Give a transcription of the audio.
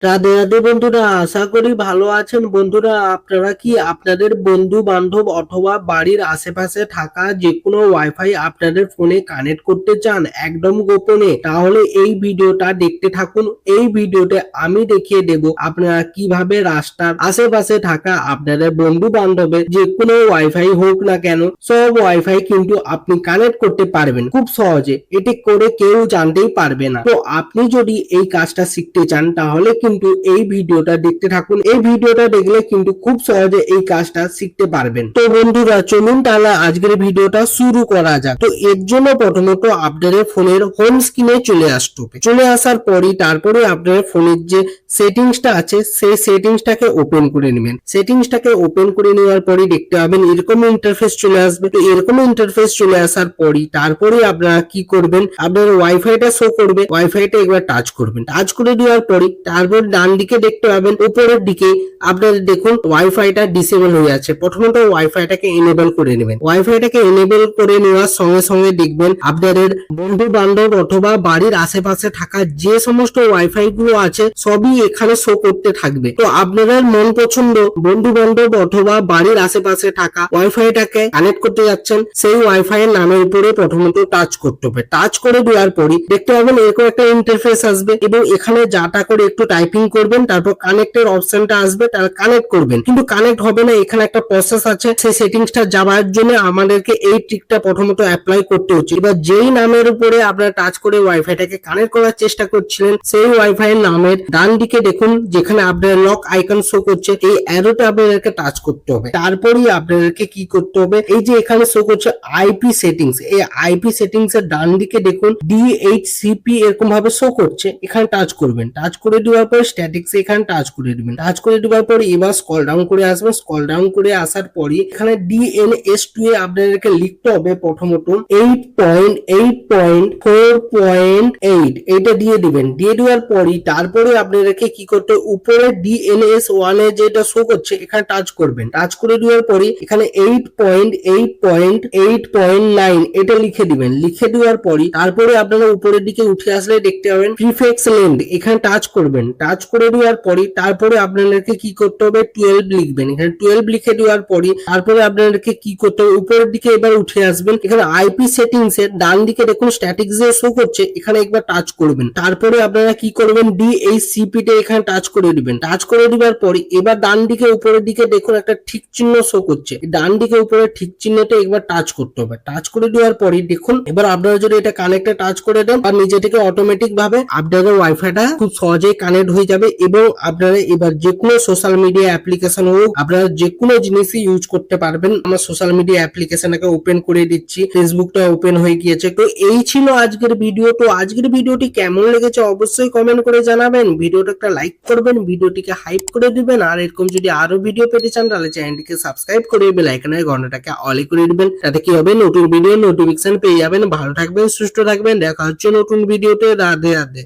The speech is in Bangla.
রাধে রাধে বন্ধুরা, আশা করি ভালো আছেন। বন্ধুরা, আপনারা কি আপনাদের বন্ধু বান্ধব অথবা বাড়ির আশেপাশে থাকা যে কোনো ওয়াইফাই আপনাদের ফোনে কানেক্ট করতে চান একদম গোপনে? তাহলে এই ভিডিওটা দেখতে থাকুন। এই ভিডিওতে আমি দেখিয়ে দেব আপনারা কিভাবে রাস্তার আশেপাশে থাকা আপনাদের বন্ধু বান্ধবের যে কোনো ওয়াইফাই হোক না কেন, সব ওয়াইফাই কিন্তু আপনি কানেক্ট করতে পারবেন খুব সহজে। এটি করে কেউ জানতেই পারবে না। তো আপনি যদি এই কাজটা শিখতে চান তাহলে কিন্তু এই ভিডিওটা দেখতে থাকুন। এই ভিডিওটা দেখলে কিন্তু খুব সহজে এই কাজটা শিখতে পারবেন। তো বন্ধুরা, চলুন তাহলে আজকের ভিডিওটা শুরু করা যাক। তো এর জন্য প্রথমত আপনাদের ফোনের হোম স্ক্রিনে চলে আসতে হবে। চলে আসার পরই তারপরে আপনাদের ফোনের যে সেটিংসটা আছে সেই সেটিংসটাকে ওপেন করে নেবেন। সেটিংসটাকে ওপেন করে নেওয়ার পরই দেখতে পাবেন এরকম ইন্টারফেস চলে আসবে। তো এরকম ইন্টারফেস চলে আসার পরই তারপরে আপনারা কি করবেন, আপনার ওয়াইফাইটা শো করবে, ওয়াইফাইটা একবার টাচ করবেন। টাচ করে দেওয়ার পরই তারপর ডান দিকে দেখতে পাবেন উপরের দিকে আপনাদের দেখুন ওয়াইফাইটা ডিসেবল হয়ে আছে। প্রথমত ওয়াইফাইটাকে এনেবল করে নেবেন। ওয়াইফাইটাকে এনেবল করে নেওয়ার সঙ্গে সঙ্গে দেখবেন আপনাদের বন্ধু বান্ধব অথবা বাড়ির আশেপাশে থাকা যে সমস্ত ওয়াইফাই গুলো আছে সবই এখানে শো করতে থাকবে। তো আপনাদের মন পছন্দ বন্ধু বান্ধব অথবা বাড়ির আশেপাশে থাকা ওয়াইফাইটাকে কানেক্ট করতে যাচ্ছেন, সেই ওয়াইফাই এর নামের উপরে প্রথমত টাচ করতে হবে। টাচ করে দেওয়ার পরই দেখতে পাবেন এরকম একটা ইন্টারফেস আসবে এবং এখানে যাটা করে একটু টাইপিং করবেন, তারপর কানেক্টের অপশনটা আসবে, তার কানেক্ট করবেন। কিন্তু কানেক্ট হবে না, এখানে একটা প্রসেস আছে। সেই সেটিংসটা যাওয়ার জন্য আমাদেরকে এই ট্রিকটা প্রথমত অ্যাপ্লাই করতে হচ্ছে। এবার যেই নামের উপরে আপনারা টাচ করে ওয়াইফাইটাকে কানেক্ট করার চেষ্টা করছিলেন সেই ওয়াইফাই এর নামের ডান দিকে দেখুন যেখানে আপনার লক আইকন শো করছে, এই অ্যারোটা আপনাদেরকে টাচ করতে হবে। তারপরেই আপনাদেরকে কি করতে হবে, এই যে এখানে শো করছে আইপি সেটিংস, এই আইপি সেটিংস এর ডান দিকে দেখুন ডিএইচসিপি এরকম ভাবে শো করছে, এখানে টাচ করবেন। টাচ করে দেওয়ার পর স্ট্যাটিক্স এখানে টাচ করে দিবেন। টাচ করে দেওয়ার পর এবার স্ক্রল ডাউন করে আসবেন। স্ক্রল ডাউন করে আসার পরই এখানে DNS2 এ আপনাদেরকে লিখতে হবে প্রথমত 8.8.4.8 এটা দিয়ে দিবেন। দিয়ে দেওয়ার পরই তারপরে আপনাদেরকে কি করতে হবে, উপরে DNS1 এ যেটা শো করছে এখানে টাচ করবেন। টাচ করে দেওয়ার পরই এখানে 8.8.8.9 এটা লিখে দিবেন। লিখে দেওয়ার পরই তারপরে আপনারা উপরের দিকে উঠে আসলে দেখতে পাবেন প্রিফিক্স লেন্থ, এখানে টাচ করবেন। টাচ করে দেওয়ার পরই তারপরে আপনাদেরকে কি করতে হবে 12 লিখবেন। এখানে 12 লিখে দেওয়ার পরই তারপরে আপনাদেরকে কি করতে হবে, উপরের দিকে এবার উঠে আসবেন। এখানে আইপি সেটিংস এর ডান দিকে দেখুন স্ট্যাটিক্স যে শো করছে এখানে একবার টাচ করবেন। তারপরে আপনারা কি করবেন DHCP তে এখানে টাচ করে দিবেন। টাচ করে দেওয়ার পরই এবার ডান দিকে উপরের দিকে দেখুন একটা ঠিক চিহ্ন শো করছে, ডান দিকে উপরে ঠিক চিহ্নটা একবার টাচ করতে হবে। টাচ করে দেওয়ার পরই দেখুন এবার আপনারা যদি এটা কানেক্টে টাচ করে দেন আর নিজে থেকে অটোমেটিক ভাবে আপনাদের ওয়াইফাইটা খুব সহজেই কানেক্ট হয়ে যাবে এবং আপনারা এবার যে কোনো সোশ্যাল মিডিয়া অ্যাপ্লিকেশন হোক আপনারা যে কোনো জিনিসই ইউজ করতে পারবেন। আমার সোশ্যাল মিডিয়া অ্যাপ্লিকেশনটাকে ওপেন করে দিচ্ছি, ফেসবুকটা ওপেন হয়ে গিয়েছে। তো এই ছিল আজকের ভিডিও। তো আজকের ভিডিওটি কেমন লেগেছে অবশ্যই কমেন্ট করে জানাবেন। ভিডিওটা একটা লাইক করবেন, ভিডিওটিকে হাইপ করে দিবেন। আর এরকম যদি আরো ভিডিও পেতে চান তাহলে চ্যানেলটিকে সাবস্ক্রাইব করে বেল আইকনের ঘন্টাটাকে অলে করে দিবেন। তাতে কি হবে, নতুন ভিডিও নোটিফিকেশন পেয়ে যাবেন। ভালো থাকবেন, সুস্থ থাকবেন, দেখা হচ্ছে নতুন ভিডিওতে। রাধে রাধে।